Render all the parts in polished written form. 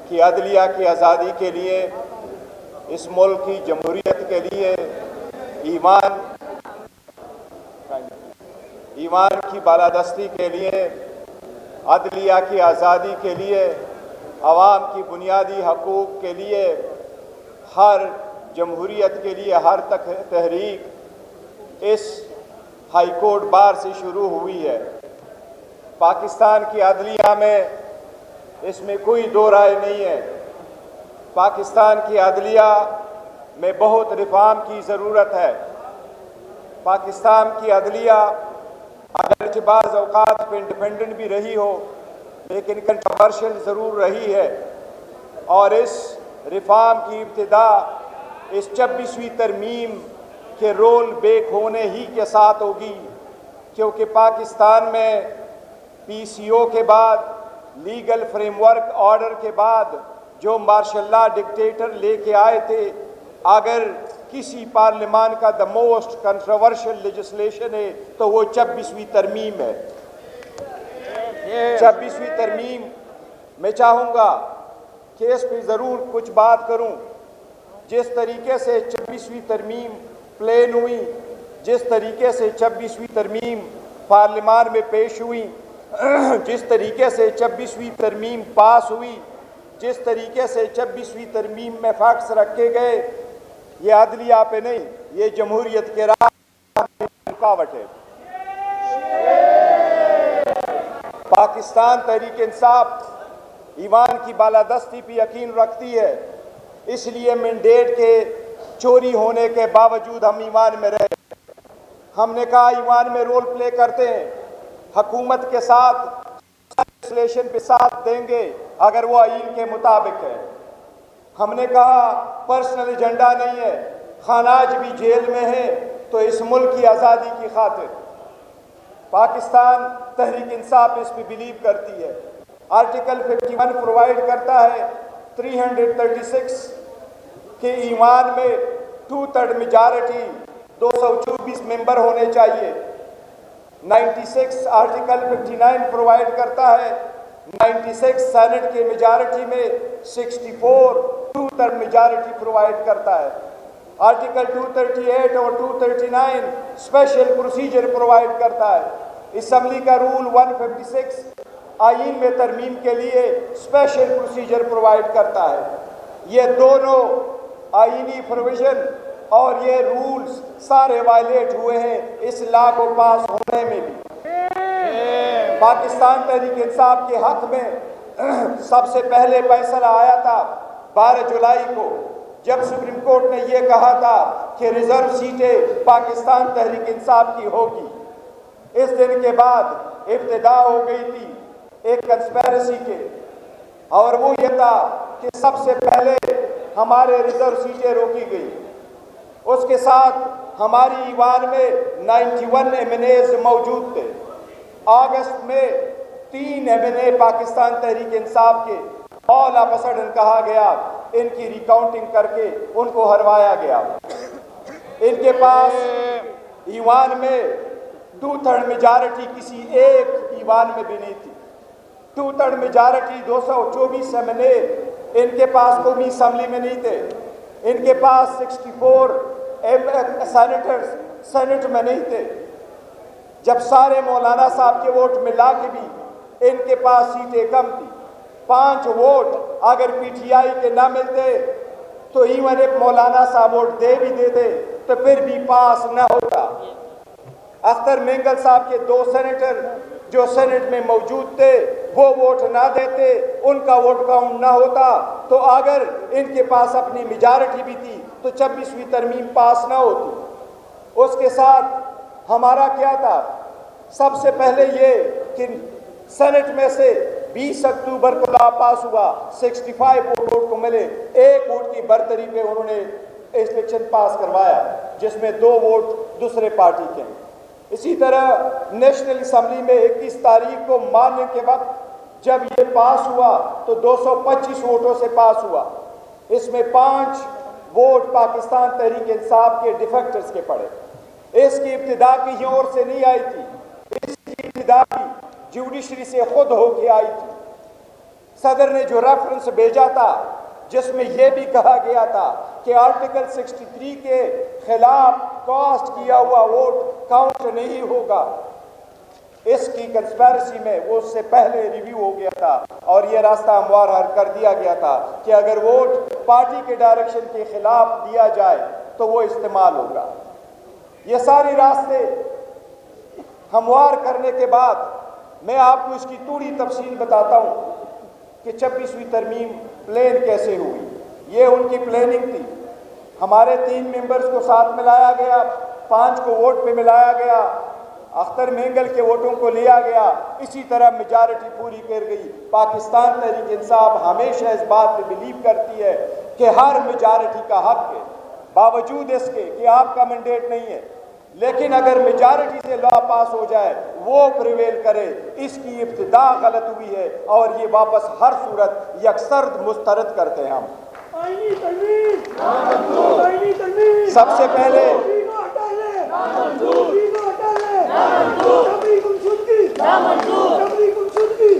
کہ عدلیہ کی آزادی کے لیے، اس ملک کی جمہوریت کے لیے، ایمان کی بالادستی کے لیے، عدلیہ کی آزادی کے لیے، عوام کی بنیادی حقوق کے لیے، ہر جمہوریت کے لیے ہر تحریک اس ہائی کورٹ بار سے شروع ہوئی ہے۔ پاکستان کی عدلیہ میں اس میں کوئی دو رائے نہیں ہے۔ پاکستان کی عدلیہ میں بہت ریفارم کی ضرورت ہے۔ پاکستان کی عدلیہ اگرچہ بعض اوقات پہ انڈیپینڈنٹ بھی رہی ہو لیکن کنٹروورشل ضرور رہی ہے، اور اس ریفارم کی ابتدا اس 26ویں ترمیم کے رول بیک ہونے ہی کے ساتھ ہوگی، کیونکہ پاکستان میں PCO کے بعد، لیگل فریم ورک آرڈر کے بعد جو مارشل لا ڈکٹیٹر لے کے آئے تھے، اگر کسی پارلیمان کا دا موسٹ کنٹروورشل لیجسلیشن ہے تو وہ 26ویں ترمیم ہے۔ 26ویں ترمیم میں چاہوں گا کہ اس پہ ضرور کچھ بات کروں۔ جس طریقے سے 26ویں ترمیم پلین ہوئی، جس طریقے سے 26ویں ترمیم پارلیمان میں پیش ہوئی، جس طریقے سے 26ویں ترمیم پاس ہوئی، جس طریقے سے 26ویں ترمیم میں فیکٹس رکھے گئے، یہ عدلیہ پہ نہیں، یہ جمہوریت کے راہ رکاوٹ ہے۔ پاکستان تحریک انصاف ایمان کی بالادستی پہ یقین رکھتی ہے، اس لیے مینڈیٹ کے چوری ہونے کے باوجود ہم ایمان میں رہے۔ ہم نے کہا ایمان میں رول پلے کرتے ہیں، حکومت کے ساتھ لیجسلیشن پہ ساتھ دیں گے اگر وہ آئین کے مطابق ہے۔ ہم نے کہا پرسنل ایجنڈا نہیں ہے، خاناج بھی جیل میں ہے تو اس ملک کی آزادی کی خاطر۔ پاکستان تحریک انصاف اس پہ بلیو کرتی ہے۔ آرٹیکل 51 پرووائڈ کرتا ہے 336 کہ ایوان میں 2/3 میجارٹی 224 ممبر ہونے چاہیے۔ 96 آرٹیکل 59 پرووائڈ کرتا ہے 96 سینٹ کے میجارٹی میں 64 2/3 میجارٹی پرووائڈ کرتا ہے۔ آرٹیکل 238 اور 239 اسپیشل پروسیجر پرووائڈ کرتا ہے۔ اسمبلی کا رول 156 آئین میں ترمیم کے لیے اسپیشل پروسیجر پرووائڈ کرتا ہے۔ یہ دونوں آئینی پروویژن اور یہ رولز سارے وائلیٹ ہوئے ہیں اس لا کو پاس ہونے میں بھی۔ پاکستان تحریک انصاف کے حق میں سب سے پہلے فیصلہ آیا تھا 12 جولائی کو، جب سپریم کورٹ نے یہ کہا تھا کہ ریزرو سیٹیں پاکستان تحریک انصاف کی ہوگی۔ اس دن کے بعد ابتدا ہو گئی تھی ایک کنسپیرسی کے، اور وہ یہ تھا کہ سب سے پہلے ہمارے ریزرو سیٹیں روکی گئی۔ اس کے ساتھ ہماری ایوان میں 91 MNAs موجود تھے۔ اگست میں 3 MNA پاکستان تحریک انصاف کے آل آف اے سڈن کہا گیا، ان کی ریکاؤنٹنگ کر کے ان کو ہروایا گیا۔ ان کے پاس ایوان میں 2/3 میجارٹی کسی ایک ایوان میں بھی نہیں تھی۔ 2/3 میجارٹی 224 MNA ان کے پاس قومی اسمبلی میں نہیں تھے۔ ان کے پاس 64 سینیٹرز سینٹ میں نہیں تھے۔ جب سارے مولانا صاحب کے ووٹ ملا کے بھی ان کے پاس سیٹیں کم تھی۔ 5 ووٹ اگر PTI کے نہ ملتے تو ایون ایک مولانا صاحب ووٹ دے بھی دیتے تو پھر بھی پاس نہ ہوتا۔ اختر مینگل صاحب کے 2 سینیٹر جو سینٹ میں موجود تھے وہ ووٹ نہ دیتے، ان کا ووٹ کاؤنٹ نہ ہوتا، تو اگر ان کے پاس اپنی میجارٹی بھی تھی تو 26ویں ترمیم پاس نہ ہوتی۔ اس کے ساتھ ہمارا کیا تھا؟ سب سے پہلے یہ کہ سینٹ میں سے 20 اکتوبر کو لا پاس ہوا، 65 ووٹ کو ملے، 1 ووٹ کی برتری پہ انہوں نے الیکشن پاس کروایا جس میں 2 ووٹ دوسرے پارٹی کے ہیں۔ اسی طرح نیشنل اسمبلی میں 21 تاریخ کو مارننگ کے وقت جب یہ پاس ہوا تو 225 ووٹوں سے پاس ہوا۔ اس میں 5 ووٹ پاکستان تحریک انصاف کے ڈیفیکٹرز کے پڑے۔ اس کی ابتدا کہیں اور سے نہیں آئی تھی، اس کی ابتدا بھی جوڈیشری سے خود ہو کے آئی تھی۔ صدر نے جو ریفرنس بھیجا تھا جس میں یہ بھی کہا گیا تھا کہ آرٹیکل 63 کے خلاف کاسٹ کیا ہوا ووٹ کاؤنٹ نہیں ہوگا، اس کی کنسپیرسی میں وہ اس سے پہلے ریویو ہو گیا تھا اور یہ راستہ ہموار کر دیا گیا تھا کہ اگر ووٹ پارٹی کے ڈائریکشن کے خلاف دیا جائے تو وہ استعمال ہوگا۔ یہ ساری راستے ہموار کرنے کے بعد میں آپ کو اس کی تھوڑی تفصیل بتاتا ہوں کہ 26ویں ترمیم پلان کیسے ہوئی۔ یہ ان کی پلاننگ تھی۔ ہمارے 3 ممبرز کو ساتھ ملایا گیا، 5 کو ووٹ پہ ملایا گیا، اختر مینگل کے ووٹوں کو لیا گیا، اسی طرح میجارٹی پوری کر گئی۔ پاکستان تحریک انصاف ہمیشہ اس بات پہ بلیو کرتی ہے کہ ہر میجارٹی کا حق ہے، باوجود اس کے کہ آپ کا مینڈیٹ نہیں ہے، لیکن اگر میجارٹی سے لا پاس ہو جائے وہ پریویل کرے۔ اس کی ابتدا غلط ہوئی ہے اور یہ واپس ہر صورت یکسر مسترد کرتے ہیں ہم۔ سب سے پہلے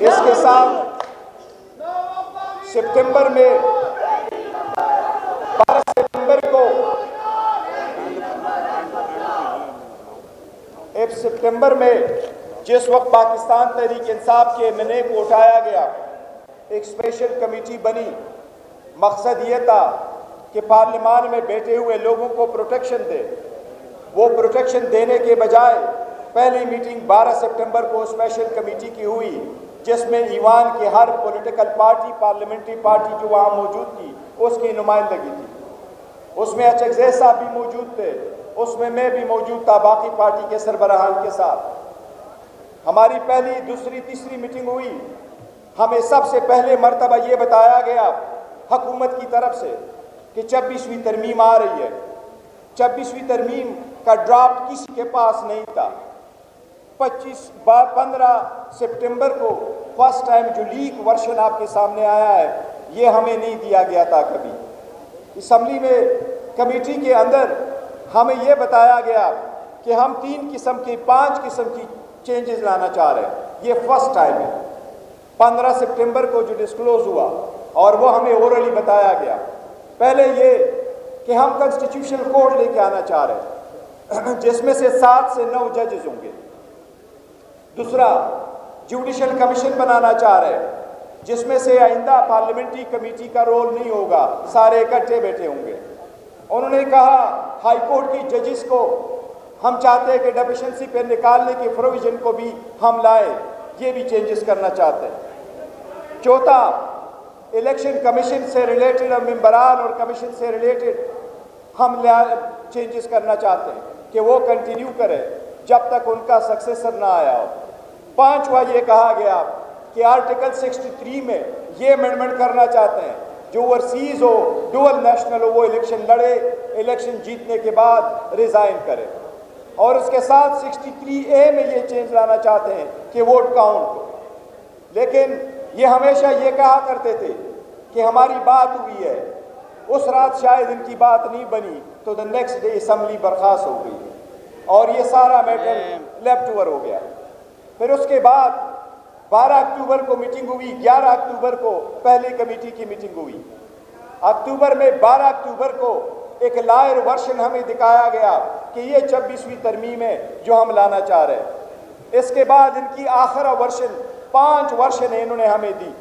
اس کے ساتھ سپتمبر میں 12 سپتمبر کو سپتمبر میں جس وقت پاکستان تحریک انصاف کے ایمنے کو اٹھایا گیا، ایک اسپیشل کمیٹی بنی۔ مقصد یہ تھا کہ پارلیمان میں بیٹھے ہوئے لوگوں کو پروٹیکشن دے۔ وہ پروٹیکشن دینے کے بجائے پہلی میٹنگ 12 سپتمبر کو اسپیشل کمیٹی کی ہوئی جس میں ایوان کی ہر پولیٹیکل پارٹی، پارلیمنٹری پارٹی جو وہاں موجود تھی اس کی نمائندگی تھی۔ اس میں اچکزئی صاحب بھی موجود تھے، اس میں بھی موجود تھا باقی پارٹی کے سربراہان کے ساتھ۔ ہماری پہلی، دوسری، تیسری میٹنگ ہوئی۔ ہمیں سب سے پہلے مرتبہ یہ بتایا گیا حکومت کی طرف سے کہ 26ویں ترمیم آ رہی ہے۔ 26ویں ترمیم کا ڈرافٹ کسی کے پاس نہیں تھا۔ 15 سپتمبر کو فرسٹ ٹائم جو لیک ورژن آپ کے سامنے آیا ہے یہ ہمیں نہیں دیا گیا تھا کبھی۔ اسمبلی میں کمیٹی کے اندر ہمیں یہ بتایا گیا کہ ہم 5 قسم کی چینجز لانا چاہ رہے ہیں۔ یہ فرسٹ ٹائم ہے۔ 15 سپتمبر کو جو ڈسکلوز ہوا اور وہ ہمیں اورلی بتایا گیا، پہلے یہ کہ ہم کنسٹیٹیوشنل کورٹ لے کے آنا چاہ رہے ہیں جس میں سے 7 سے 9 ججز ہوں گے۔ دوسرا، جوڈیشل کمیشن بنانا چاہ رہے ہیں جس میں سے آئندہ پارلیمنٹری کمیٹی کا رول نہیں ہوگا، سارے اکٹھے بیٹھے ہوں گے۔ انہوں نے کہا ہائی کورٹ کی ججز کو ہم چاہتے ہیں کہ ڈیفیشنسی پہ نکالنے کی پروویژن کو بھی ہم لائیں، یہ بھی چینجز کرنا چاہتے ہیں۔ چوتھا، الیکشن کمیشن سے ریلیٹڈ اور ممبران اور کمیشن سے ریلیٹڈ ہم چینجز کرنا چاہتے ہیں کہ وہ کنٹینیو کرے جب تک ان کا سکسیسر نہ آیا ہو۔ 5واں یہ کہا گیا کہ آرٹیکل 63 میں یہ امینڈمنٹ کرنا چاہتے ہیں جو اوورسیز ہو، ڈوئل نیشنل ہو، وہ الیکشن لڑے، الیکشن جیتنے کے بعد ریزائن کرے۔ اور اس کے ساتھ 63A میں یہ چینج لانا چاہتے ہیں کہ ووٹ کاؤنٹ ہو۔ لیکن یہ ہمیشہ یہ کہا کرتے تھے کہ ہماری بات ہوئی ہے، اس رات شاید ان کی بات نہیں بنی تو دا نیکسٹ ڈے اسمبلی برخاست ہو گئی اور یہ سارا میٹر لیفٹ اوور ہو گیا۔ پھر اس کے بعد 12 اکتوبر کو میٹنگ ہوئی، 11 اکتوبر کو پہلی کمیٹی کی میٹنگ ہوئی۔ اکتوبر میں 12 اکتوبر کو ایک لائر ورژن ہمیں دکھایا گیا کہ یہ 26ویں ترمیم ہے جو ہم لانا چاہ رہے ہیں۔ اس کے بعد ان کی آخر ورژن 5 ورژن انہوں نے ہمیں دی۔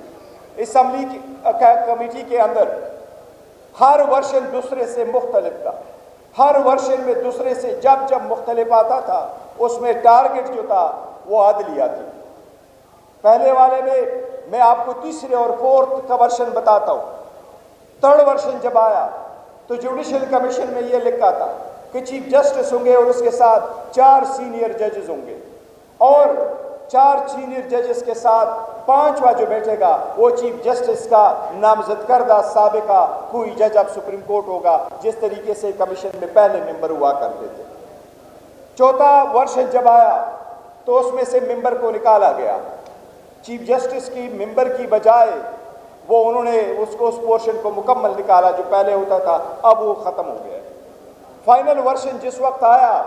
اسمبلی کی کمیٹی کے اندر ہر ورژن دوسرے سے مختلف تھا، ہر ورژن میں دوسرے سے جب مختلف آتا تھا اس میں ٹارگٹ جو تھا وہ عدلیہ تھی۔ پہلے والے میں آپ کو تیسرے اور فورتھ کا ورژن بتاتا ہوں۔ تھرڈ ورژن جب آیا تو جوڈیشل کمیشن میں یہ لکھا تھا کہ چیف جسٹس ہوں گے اور اس کے ساتھ 4 سینئر ججز ہوں گے، اور 4 سینئر ججز کے ساتھ 5واں جو بیٹھے گا وہ چیف جسٹس کا نامزد کردہ سابقہ کوئی جج اب سپریم کورٹ ہوگا، جس طریقے سے کمیشن میں پہلے ممبر ہوا کرتے تھے۔ چوتھا ورژن جب آیا تو اس میں سے ممبر کو نکالا گیا، چیف جسٹس کی ممبر کی بجائے وہ انہوں نے اس پورشن کو مکمل نکالا جو پہلے ہوتا تھا، اب وہ ختم ہو گیا۔ فائنل ورژن جس وقت آیا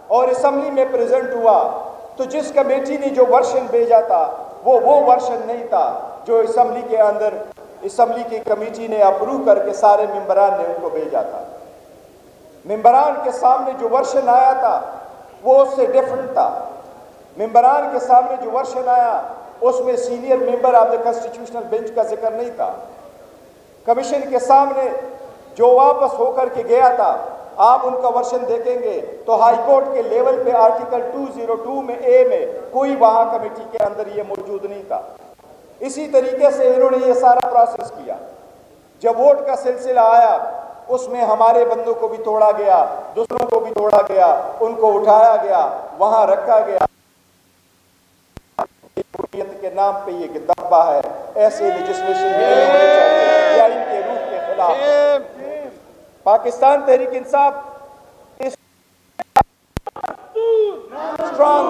اور اسمبلی میں پریزنٹ ہوا تو جس کمیٹی نے جو ورژن بھیجا تھا وہ ورژن نہیں تھا جو اسمبلی کے اندر اسمبلی کی کمیٹی نے اپروو کر کے سارے ممبران نے ان کو بھیجا تھا۔ ممبران کے سامنے جو ورشن آیا تھا وہ اس سے ڈیفرنٹ تھا۔ ممبران کے سامنے جو ورشن آیا اس میں senior member of the constitutional bench کا ذکر نہیں تھا۔ کمیشن کے سامنے جو واپس ہو کر کے گیا تھا، آپ ان کا ورشن دیکھیں گے تو ہائی کورٹ کے لیول پہ آرٹیکل 202 میں اے میں کوئی وہاں کمیٹی کے اندر یہ موجود نہیں تھا۔ اسی طریقے سے انہوں نے یہ سارا پروسیس کیا۔ جب ووٹ کا سلسلہ آیا اس میں ہمارے بندوں کو بھی توڑا گیا، دوسروں کو بھی توڑا گیا، ان کو اٹھایا گیا، وہاں رکھا گیا۔ جمہوریت کے نام پہ یہ دبا ہے، ایسے لیجسلیشن نہیں ہونے چاہیے، یا ان کے روح کے خلاف۔ پاکستان تحریک انصاف اسٹرانگ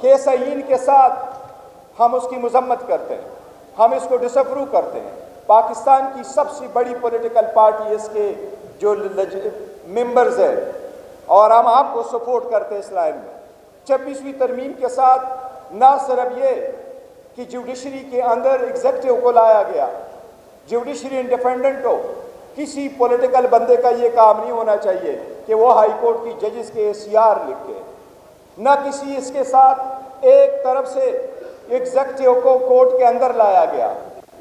کیس آئین کے ساتھ ہم اس کی مذمت کرتے ہیں، ہم اس کو ڈس اپروو کرتے ہیں۔ پاکستان کی سب سے بڑی پولیٹیکل پارٹی اس کے جو ممبرز ہیں، اور ہم آپ کو سپورٹ کرتے ہیں اس لائن میں۔ 26ویں ترمیم کے ساتھ نہ صرف یہ کہ جوڈیشری کے اندر ایگزیکٹو کو لایا گیا، جوڈیشری انڈیپینڈنٹ ہو، کسی پولیٹیکل بندے کا یہ کام نہیں ہونا چاہیے کہ وہ ہائی کورٹ کی ججز کے ACR لکھے، نہ کسی اس کے ساتھ ایک طرف سے ایگزیکٹو کو کورٹ کے اندر لایا گیا،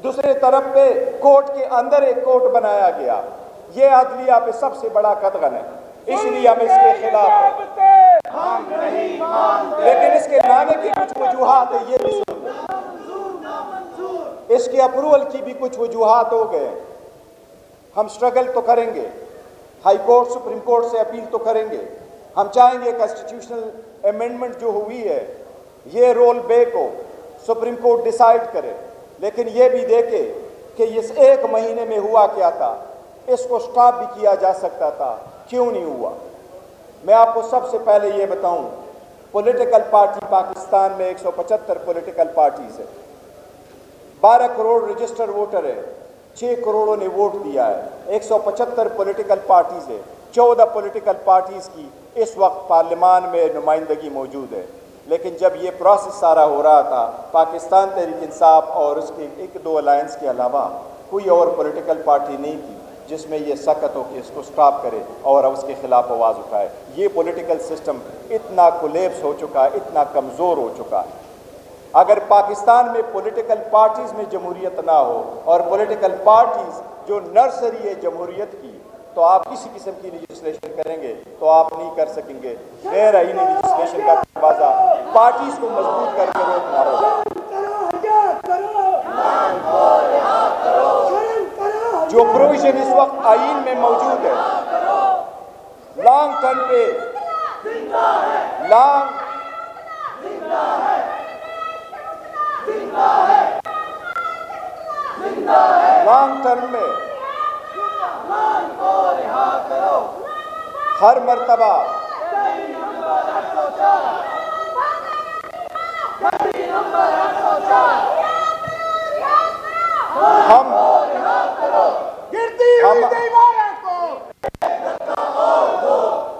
دوسرے طرف پہ کورٹ کے اندر ایک کورٹ بنایا گیا۔ یہ عدلیہ پہ سب سے بڑا قدغن ہے، اس لیے ہم اس کے خلاف ہیں۔ لیکن اس کے لانے کی کچھ وجوہات ہیں، یہ بھی سن لیں۔ اس کے اپروول کی بھی کچھ وجوہات ہو گئے۔ ہم سٹرگل تو کریں گے، ہائی کورٹ سپریم کورٹ سے اپیل تو کریں گے، ہم چاہیں گے کانسٹیٹیوشنل امینڈمنٹ جو ہوئی ہے یہ رول بیک ہو، سپریم کورٹ ڈیسائیڈ کرے، لیکن یہ بھی دیکھے کہ اس ایک مہینے میں ہوا کیا تھا، اس کو سٹاپ بھی کیا جا سکتا تھا، کیوں نہیں ہوا۔ میں آپ کو سب سے پہلے یہ بتاؤں، پولیٹیکل پارٹی پاکستان میں 175 پولیٹیکل پارٹیز ہے، 12 کروڑ رجسٹر ووٹر ہے، 6 کروڑوں نے ووٹ دیا ہے، 175 پولیٹیکل پارٹیز ہے، 14 پولیٹیکل پارٹیز کی اس وقت پارلیمان میں نمائندگی موجود ہے۔ لیکن جب یہ پروسیس سارا ہو رہا تھا، پاکستان تحریک انصاف اور اس کے 1-2 الائنس کے علاوہ کوئی اور پولیٹیکل پارٹی نہیں تھی جس میں یہ سخت ہو کہ اس کو سٹاپ کرے اور اس کے خلاف آواز اٹھائے۔ یہ پولیٹیکل سسٹم اتنا کولیپس ہو چکا ہے، اتنا کمزور ہو چکا ہے۔ اگر پاکستان میں پولیٹیکل پارٹیز میں جمہوریت نہ ہو اور پولیٹیکل پارٹیز جو نرسری ہے جمہوریت کی، تو آپ کسی قسم کی لیجسلیشن کریں گے تو آپ نہیں کر سکیں گے۔ غیر آئینی لیجسلیشن کا دروازہ پارٹیز کو مضبوط کر کے روکنا ہوگا۔ جو پروویژن اس وقت آئین میں موجود ہے، لانگ ٹرم پہ لانگ ٹرم میں ہر مرتبہ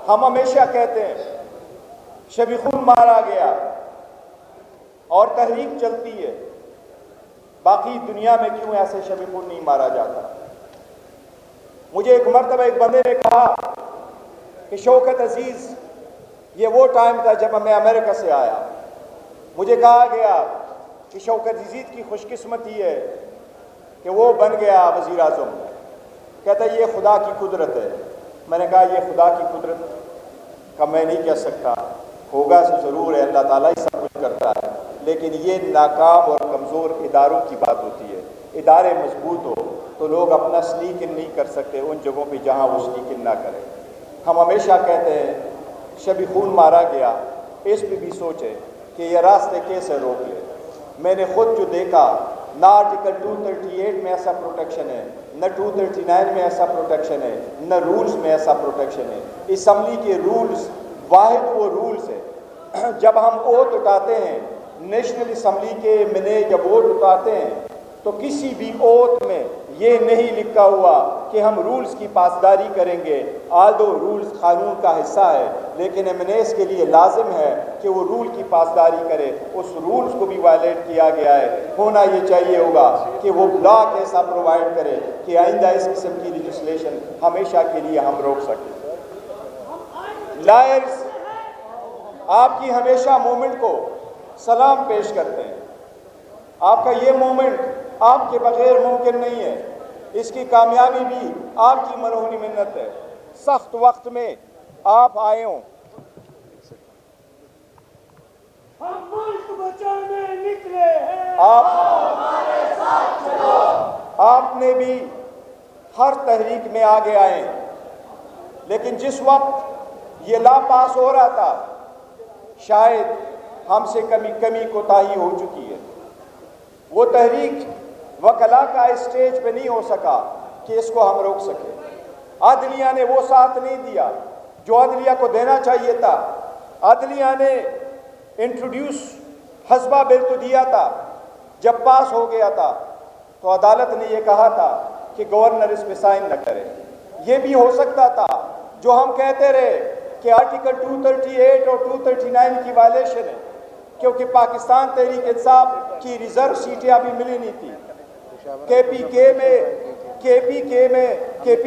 ہم ہمیشہ کہتے ہیں شبی خون مارا گیا اور تحریک چلتی ہے، باقی دنیا میں کیوں ایسے شبی خون نہیں مارا جاتا۔ مجھے ایک مرتبہ ایک بندے نے کہا کہ شوکت عزیز، یہ وہ ٹائم تھا جب میں امریکہ سے آیا، مجھے کہا گیا کہ شوکت عزیز کی خوش قسمتی ہے کہ وہ بن گیا وزیر اعظم۔ کہتا ہے یہ خدا کی قدرت ہے۔ میں نے کہا یہ خدا کی قدرت کا میں نہیں کہہ سکتا، ہوگا تو ضرور ہے، اللہ تعالیٰ ہی سب کچھ کرتا ہے، لیکن یہ ناکام اور کمزور اداروں کی بات ہوتی ہے۔ ادارے مضبوط ہو تو لوگ اپنا سنیک ان نہیں کر سکتے ان جگہوں پہ جہاں وہ سنیک ان نہ کرے۔ ہم ہمیشہ کہتے ہیں شبی خون مارا گیا، اس پہ بھی سوچے کہ یہ راستے کیسے روک لے۔ میں نے خود جو دیکھا، نہ آرٹیکل 238 میں ایسا پروٹیکشن ہے، نہ 239 میں ایسا پروٹیکشن ہے، نہ رولز میں ایسا پروٹیکشن ہے۔ اسمبلی کے رولز واحد وہ رولز ہے، جب ہم اوت اٹھاتے ہیں نیشنل اسمبلی کے میں نے جب ووٹ اٹھاتے ہیں تو کسی بھی اوت میں یہ نہیں لکھا ہوا کہ ہم رولز کی پاسداری کریں گے، آلدو رولز قانون کا حصہ ہے، لیکن MNAs کے لیے لازم ہے کہ وہ رول کی پاسداری کرے۔ اس رولز کو بھی وائلیٹ کیا گیا ہے۔ ہونا یہ چاہیے ہوگا کہ وہ بلاک ایسا پرووائڈ کرے کہ آئندہ اس قسم کی لیجسلیشن ہمیشہ کے لیے ہم روک سکیں۔ لائرز آپ کی ہمیشہ مومنٹ کو سلام پیش کرتے ہیں۔ آپ کا یہ مومنٹ آپ کے بغیر ممکن نہیں ہے، اس کی کامیابی بھی آپ کی مرہونی منت ہے۔ سخت وقت میں آپ آئے ہوں، ہم ملک بچانے نکلے ہیں، آپ نے بھی ہر تحریک میں آگے آئے ہیں، لیکن جس وقت یہ لا پاس ہو رہا تھا شاید ہم سے کمی کوتاہی ہو چکی ہے۔ وہ تحریک وکلا کا اسٹیج پہ نہیں ہو سکا کہ اس کو ہم روک سکیں۔ عدلیہ نے وہ ساتھ نہیں دیا جو عدلیہ کو دینا چاہیے تھا۔ عدلیہ نے انٹروڈیوس حسبہ بل تو دیا تھا، جب پاس ہو گیا تھا تو عدالت نے یہ کہا تھا کہ گورنر اس پہ سائن نہ کرے۔ یہ بھی ہو سکتا تھا جو ہم کہتے رہے کہ آرٹیکل 238 اور 239 کی وائلیشن ہے، کیونکہ پاکستان تحریک انصاف کی ریزرو سیٹیں ابھی ملی نہیں تھی۔ کے پی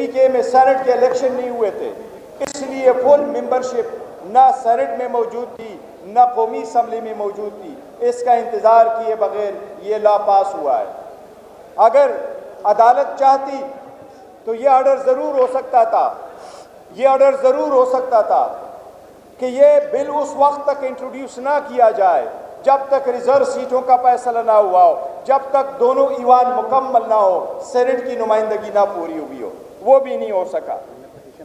کے میں سینٹ کے الیکشن نہیں ہوئے تھے، اس لیے فل ممبرشپ نہ سینٹ میں موجود تھی نہ قومی اسمبلی میں موجود تھی۔ اس کا انتظار کیے بغیر یہ لا پاس ہوا ہے۔ اگر عدالت چاہتی تو یہ آرڈر ضرور ہو سکتا تھا کہ یہ بل اس وقت تک انٹروڈیوس نہ کیا جائے جب تک ریزرو سیٹوں کا فیصلہ نہ ہوا ہو، جب تک دونوں ایوان مکمل نہ ہو، سینٹ کی نمائندگی نہ پوری ہوئی ہو۔ وہ بھی نہیں ہو سکا۔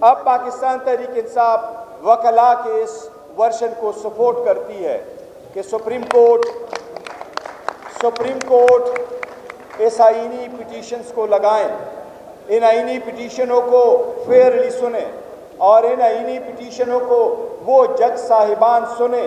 اب پاکستان تحریک انصاف وکلا کے اس ورشن کو سپورٹ کرتی ہے کہ سپریم کورٹ اس آئینی پٹیشنز کو لگائیں، ان آئینی پٹیشنوں کو فیئرلی سنیں اور ان آئینی پٹیشنوں کو وہ جج صاحبان سنیں